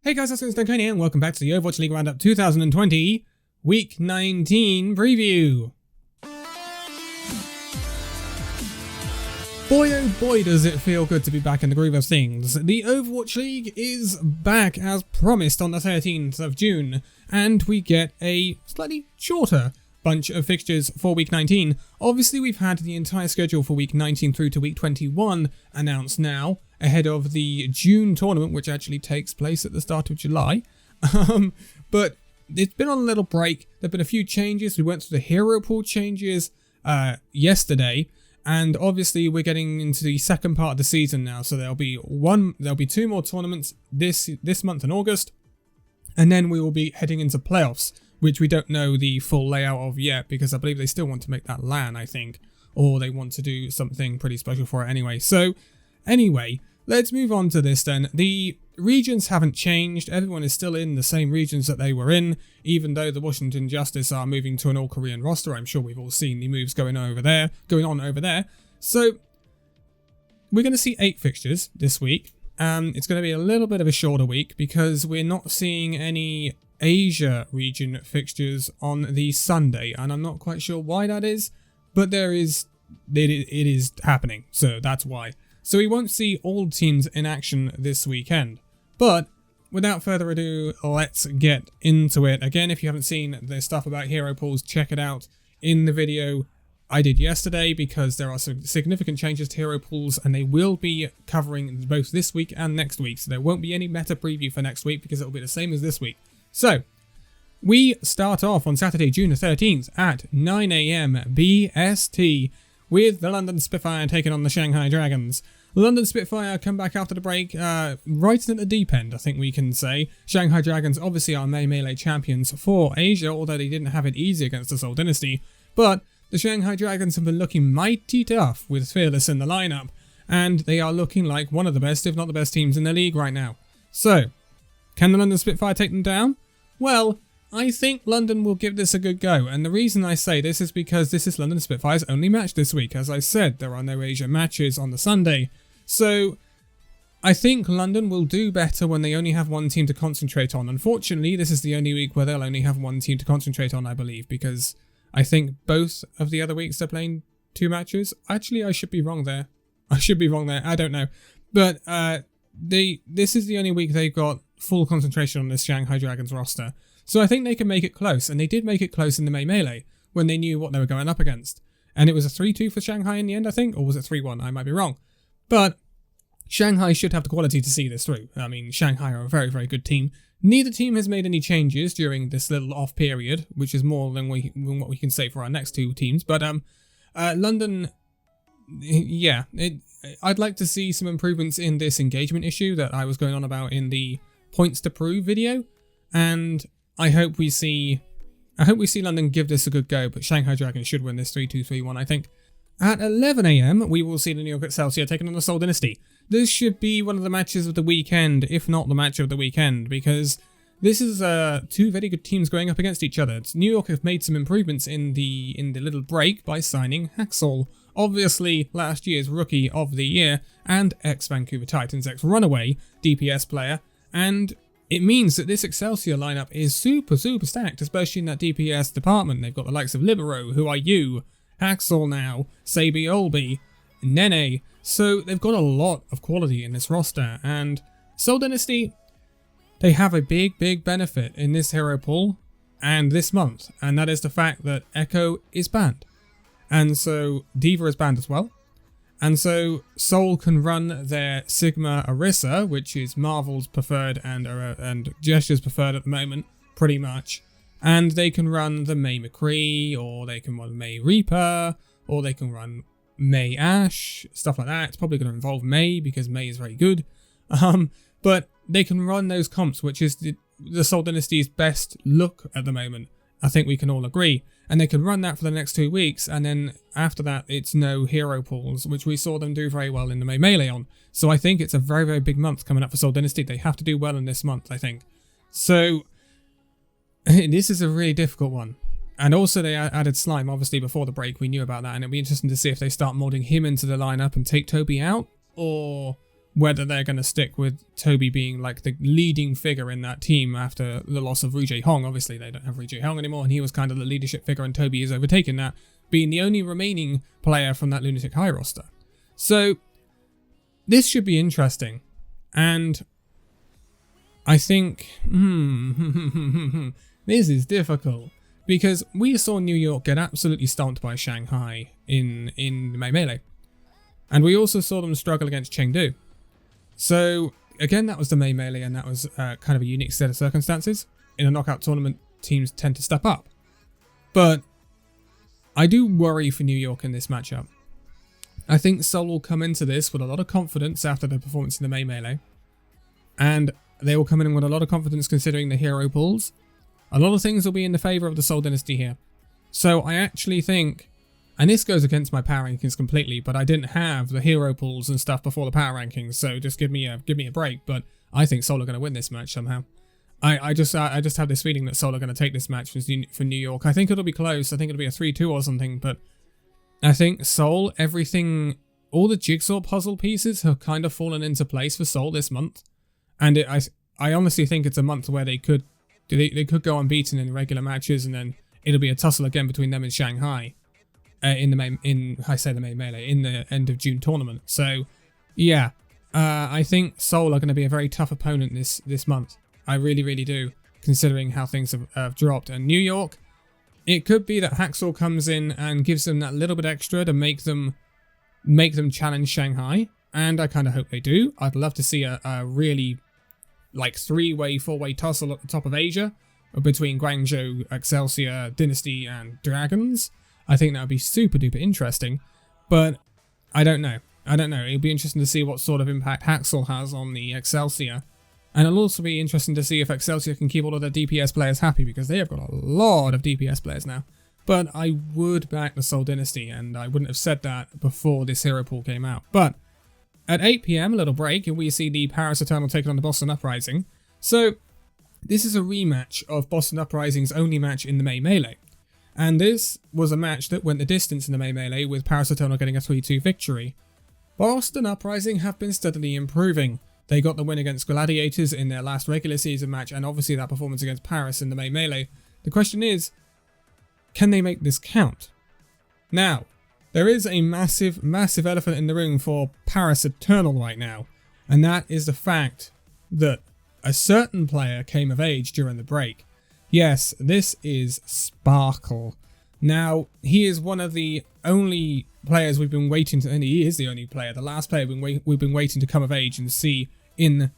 Hey guys, it's Danconia and welcome back to the Overwatch League Roundup 2020 Week 19 preview. Boy oh boy does it feel good to be back in the groove of things. The Overwatch League is back as promised on the 13th of June, and we get a slightly shorter bunch of fixtures for Week 19. Obviously we've had the entire schedule for Week 19 through to Week 21 announced now, ahead of the June tournament, which actually takes place at the start of July. But it's been on a little break. There have been a few changes. We went through the hero pool changes yesterday, and obviously we're getting into the second part of the season now. So there'll be two more tournaments this month in August, and then we will be heading into playoffs, which we don't know the full layout of yet, because I believe they still want to make that LAN, I think, or they want to do something pretty special for it anyway. So anyway, let's move on to this then. The regions haven't changed. Everyone is still in the same regions that they were in, even though the Washington Justice are moving to an all-Korean roster. I'm sure we've all seen the moves going on over there. So we're going to see 8 fixtures this week. It's going to be a little bit of a shorter week because we're not seeing any Asia region fixtures on the Sunday, and I'm not quite sure why that is, but it is happening, so that's why. So we won't see all teams in action this weekend. But without further ado, let's get into it. Again, if you haven't seen the stuff about hero pools, check it out in the video I did yesterday, because there are some significant changes to hero pools, and they will be covering both this week and next week. So there won't be any meta preview for next week because it will be the same as this week. So we start off on Saturday, June the 13th at 9 AM BST with the London Spitfire taking on the Shanghai Dragons. London Spitfire come back after the break, right at the deep end, I think we can say. Shanghai Dragons obviously are melee champions for Asia, although they didn't have it easy against the Seoul Dynasty. But the Shanghai Dragons have been looking mighty tough with Fearless in the lineup, and they are looking like one of the best, if not the best teams in the league right now. So, can the London Spitfire take them down? Well, I think London will give this a good go, and the reason I say this is because this is London Spitfire's only match this week. As I said, there are no Asia matches on the Sunday, so I think London will do better when they only have one team to concentrate on. Unfortunately, this is the only week where they'll only have one team to concentrate on, I believe, because I think both of the other weeks they're playing 2 matches. Actually, I should be wrong there. I don't know. But this is the only week they've got full concentration on this Shanghai Dragons roster. So I think they can make it close, and they did make it close in the May Melee when they knew what they were going up against. And it was a 3-2 for Shanghai in the end, I think, or was it 3-1? I might be wrong. But Shanghai should have the quality to see this through. I mean, Shanghai are a very, very good team. Neither team has made any changes during this little off period, which is more than what we can say for our next 2 teams. But London, yeah, I'd like to see some improvements in this engagement issue that I was going on about in the points to prove video, and I hope we see London give this a good go, but Shanghai Dragons should win this 3-2, 3-1, I think. At 11 AM, we will see the New York Excelsior taking on the Seoul Dynasty. This should be one of the matches of the weekend, if not the match of the weekend, because this is 2 very good teams going up against each other. New York have made some improvements in the little break by signing Haxall, obviously last year's Rookie of the Year and ex-Vancouver Titans, ex-Runaway DPS player, and it means that this Excelsior lineup is super, super stacked, especially in that DPS department. They've got the likes of Libero, Who Are You, Haxall now, Sabi Olby, Nene. So they've got a lot of quality in this roster. And Seoul Dynasty, they have a big, big benefit in this hero pool and this month. And that is the fact that Echo is banned. And so Diva is banned as well. And so Seoul can run their Sigma Orisa, which is Marvel's preferred and Gesture's preferred at the moment, pretty much. And they can run the May McCree, or they can run May Reaper, or they can run May Ash, stuff like that. It's probably going to involve May, because May is very good. But they can run those comps, which is the Seoul Dynasty's best look at the moment. I think we can all agree. And they can run that for the next 2 weeks, and then after that it's no hero pools, which we saw them do very well in the May Melee on. So I think it's a very, very big month coming up for Seoul Dynasty. They have to do well in this month, I think. So this is a really difficult one. And also they added Slime, obviously, before the break. We knew about that, and it'll be interesting to see if they start modding him into the lineup and take Toby out, or whether they're going to stick with Toby being like the leading figure in that team after the loss of Ru Hong. Obviously, they don't have Ru Hong anymore, and he was kind of the leadership figure, and Toby has overtaken that, being the only remaining player from that Lunatic High roster. So this should be interesting, and I think this is difficult because we saw New York get absolutely stomped by Shanghai in the May Melee, and we also saw them struggle against Chengdu. So again, that was the May Melee, and that was kind of a unique set of circumstances. In a knockout tournament, teams tend to step up, but I do worry for New York in this matchup. I think Seoul will come into this with a lot of confidence after their performance in the May Melee, and they will come in with a lot of confidence considering the hero pools. A lot of things will be in the favour of the Seoul Dynasty here. So I actually think, and this goes against my power rankings completely, but I didn't have the hero pools and stuff before the power rankings, so just give me a break. But I think Seoul are going to win this match somehow. I just have this feeling that Seoul are going to take this match for New York. I think it'll be close. I think it'll be a 3-2 or something, but I think Seoul, all the jigsaw puzzle pieces have kind of fallen into place for Seoul this month. And I honestly think it's a month where they could go unbeaten in regular matches, and then it'll be a tussle again between them and Shanghai in the May Melee in the end of June tournament. So yeah, I think Seoul are going to be a very tough opponent this month. I really, really do, considering how things have dropped. And New York, it could be that Hacksaw comes in and gives them that little bit extra to make them challenge Shanghai, and I kind of hope they do. I'd love to see a really like 3-way, 4-way tussle at the top of Asia between Guangzhou, Excelsior, Dynasty, and Dragons. I think that would be super duper interesting, but I don't know. It'll be interesting to see what sort of impact Hacksaw has on the Excelsior. And it'll also be interesting to see if Excelsior can keep all of their DPS players happy, because they have got a lot of DPS players now. But I would back the Seoul Dynasty, and I wouldn't have said that before this hero pool came out. But at 8 PM, a little break, and we see the Paris Eternal taking on the Boston Uprising. So this is a rematch of Boston Uprising's only match in the May Melee. And this was a match that went the distance in the May Melee, with Paris Eternal getting a 3-2 victory. Boston Uprising have been steadily improving. They got the win against Gladiators in their last regular season match, and obviously that performance against Paris in the May Melee. The question is, can they make this count? Now, there is a massive, massive elephant in the room for Paris Eternal right now, and that is the fact that a certain player came of age during the break. Yes, this is Sparkle. Now, he is one of the only players we've been waiting to, and he is the only player, the last player we've been waiting to come of age and see in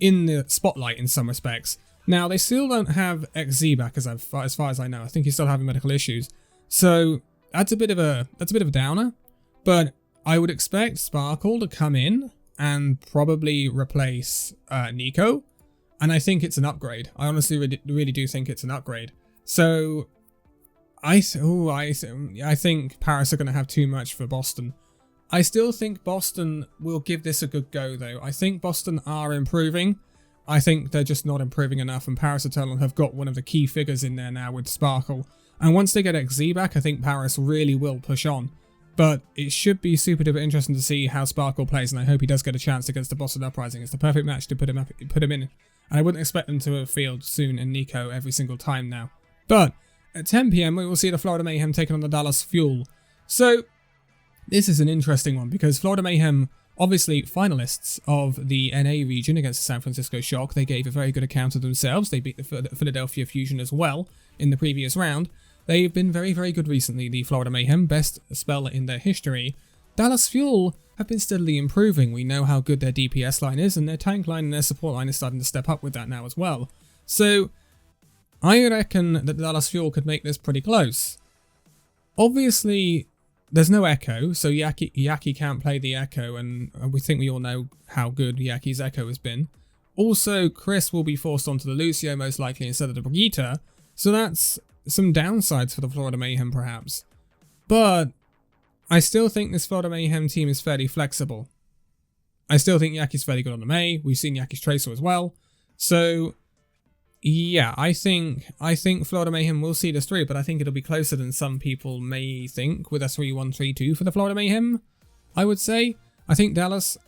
the spotlight in some respects. Now, they still don't have XZ back as far as I know. I think he's still having medical issues. So that's a bit of a downer, but I would expect Sparkle to come in and probably replace Nico, and I think it's an upgrade. I honestly really do think it's an upgrade. So I think Paris are going to have too much for Boston. I still think Boston will give this a good go, though. I think Boston are improving. I think they're just not improving enough, and Paris Eternal have got one of the key figures in there now with Sparkle. And once they get XZ back, I think Paris really will push on. But it should be super duper interesting to see how Sparkle plays, and I hope he does get a chance against the Boston Uprising. It's the perfect match to put him in. And I wouldn't expect them to have field soon and Nico every single time now. But at 10 PM, we will see the Florida Mayhem taking on the Dallas Fuel. So this is an interesting one, because Florida Mayhem, obviously finalists of the NA region against the San Francisco Shock. They gave a very good account of themselves. They beat the Philadelphia Fusion as well in the previous round. They've been very, very good recently, the Florida Mayhem, best spell in their history. Dallas Fuel have been steadily improving. We know how good their DPS line is, and their tank line and their support line is starting to step up with that now as well. So I reckon that Dallas Fuel could make this pretty close. Obviously, there's no Echo, so Yaki can't play the Echo, and we all know how good Yaki's Echo has been. Also, Chris will be forced onto the Lucio most likely instead of the Brigitte, so that's some downsides for the Florida Mayhem perhaps. But I still think this Florida Mayhem team is fairly flexible. I still think Yaki's fairly good on the May. We've seen Yaki's Tracer as well. So yeah, I think Florida Mayhem will see this through, but I think it'll be closer than some people may think with a 3-1-3-2 for the Florida Mayhem, I would say. I think Dallas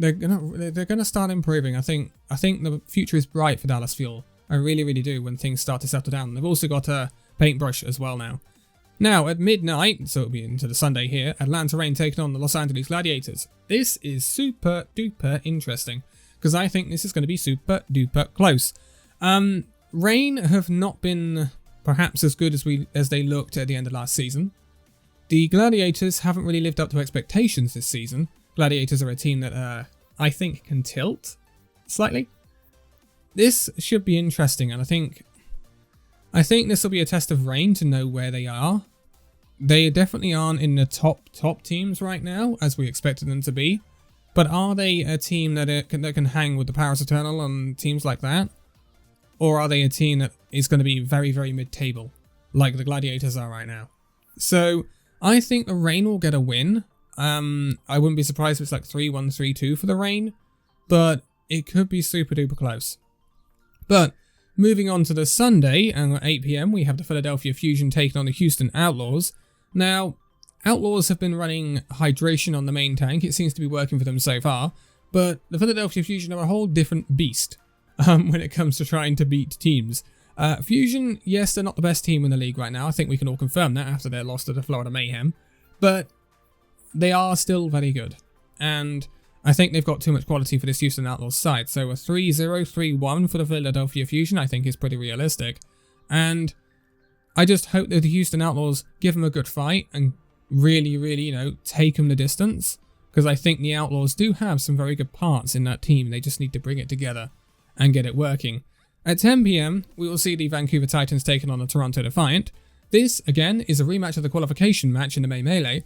gonna start improving. I think the future is bright for Dallas Fuel. I really, really do when things start to settle down. They've also got a paintbrush as well now. Now, at midnight, so it'll be into the Sunday here, Atlanta Reign taking on the Los Angeles Gladiators. This is super duper interesting, because I think this is going to be super duper close. Reign have not been perhaps as good as they looked at the end of last season. The Gladiators haven't really lived up to expectations this season. Gladiators are a team that I think can tilt slightly. This should be interesting, and I think this will be a test of Reign to know where they are. They definitely aren't in the top teams right now, as we expected them to be. But are they a team that can hang with the Paris Eternal and teams like that? Or are they a team that is going to be very, very mid-table, like the Gladiators are right now? So I think the Reign will get a win. I wouldn't be surprised if it's like 3-1, 3-2 for the Reign, but it could be super duper close. But moving on to the Sunday, and at 8 PM, we have the Philadelphia Fusion taking on the Houston Outlaws. Now, Outlaws have been running hydration on the main tank. It seems to be working for them so far, but the Philadelphia Fusion are a whole different beast when it comes to trying to beat teams. Fusion, yes, they're not the best team in the league right now. I think we can all confirm that after their loss to the Florida Mayhem, but they are still very good, and I think they've got too much quality for this Houston Outlaws side. So a 3-0, 3-1 for the Philadelphia Fusion I think is pretty realistic, and I just hope that the Houston Outlaws give them a good fight and really, really, take them the distance, because I think the Outlaws do have some very good parts in that team. They just need to bring it together and get it working. At 10 PM, we will see the Vancouver Titans taking on the Toronto Defiant. This, again, is a rematch of the qualification match in the May Melee.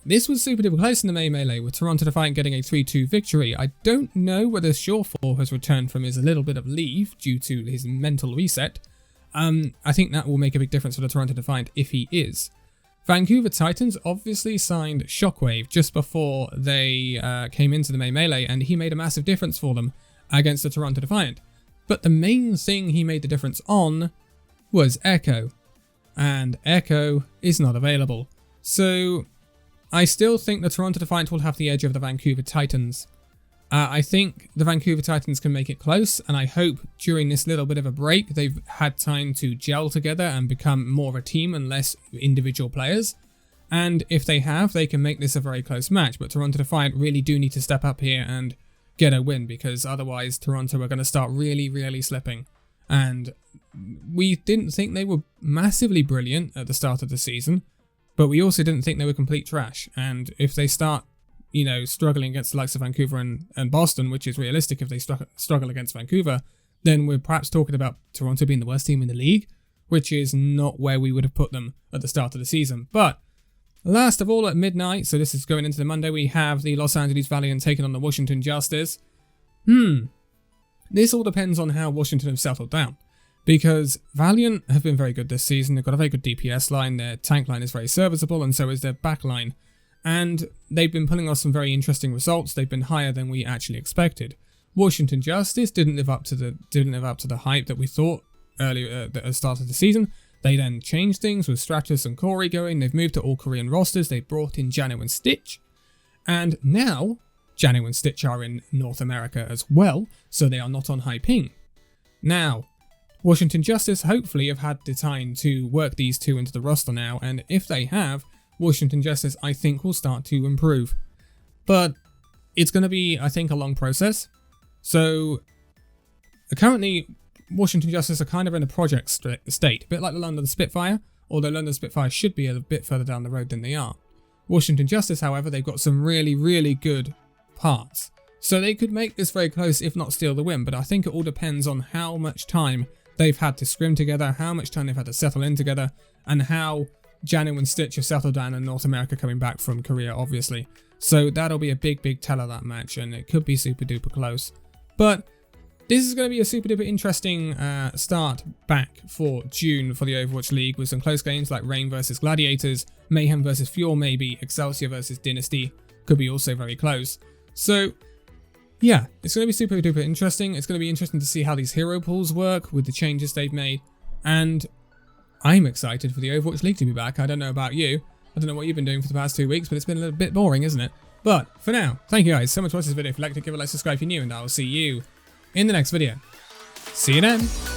This was super duper close in the May Melee, with Toronto Defiant getting a 3-2 victory. I don't know whether Shawfall has returned from his little bit of leave due to his mental reset. I think that will make a big difference for the Toronto Defiant if he is. Vancouver Titans obviously signed Shockwave just before they came into the May Melee, and he made a massive difference for them against the Toronto Defiant. But the main thing he made the difference on was Echo, and Echo is not available. So I still think the Toronto Defiant will have the edge of the Vancouver Titans. I think the Vancouver Titans can make it close, and I hope during this little bit of a break they've had time to gel together and become more of a team and less individual players. And if they have, they can make this a very close match. But Toronto Defiant really do need to step up here and get a win, because otherwise Toronto are going to start really, really slipping. And we didn't think they were massively brilliant at the start of the season, but we also didn't think they were complete trash. And if they start struggling against the likes of Vancouver and Boston, which is realistic if they struggle against Vancouver, then we're perhaps talking about Toronto being the worst team in the league, which is not where we would have put them at the start of the season. But last of all, at midnight, so this is going into the Monday, we have the Los Angeles Valiant taking on the Washington Justice. This all depends on how Washington have settled down, because Valiant have been very good this season. They've got a very good DPS line, their tank line is very serviceable, and so is their back line. And they've been pulling off some very interesting results. They've been higher than we actually expected. Washington Justice didn't live up to the hype that we thought earlier at the start of the season. They then changed things with Stratus and Corey going. They've moved to all Korean rosters. They brought in Jano and Stitch, and now Jano and Stitch are in North America as well, so they are not on high ping. Now, Washington Justice hopefully have had the time to work these two into the roster now, and if they have, Washington Justice, I think, will start to improve. But it's going to be, I think, a long process. So currently, Washington Justice are kind of in a project state, a bit like the London Spitfire, although London Spitfire should be a bit further down the road than they are. Washington Justice, however, they've got some really, really good parts. So they could make this very close, if not steal the win, but I think it all depends on how much time they've had to scrim together, how much time they've had to settle in together, and how Jano and Stitch have settled down in North America coming back from Korea, obviously. So that'll be a big, big teller, that match, and it could be super duper close. But this is going to be a super duper interesting start back for June for the Overwatch League, with some close games like Reign versus Gladiators, Mayhem versus Fuel maybe, Excelsior versus Dynasty could be also very close. So yeah, it's going to be super duper interesting. It's going to be interesting to see how these hero pools work with the changes they've made, and I'm excited for the Overwatch League to be back. I don't know about you. I don't know what you've been doing for the past 2 weeks, but it's been a little bit boring, isn't it? But for now, thank you guys so much for watching this video. If you liked it, give it a like, subscribe if you're new, and I'll see you in the next video. See you then.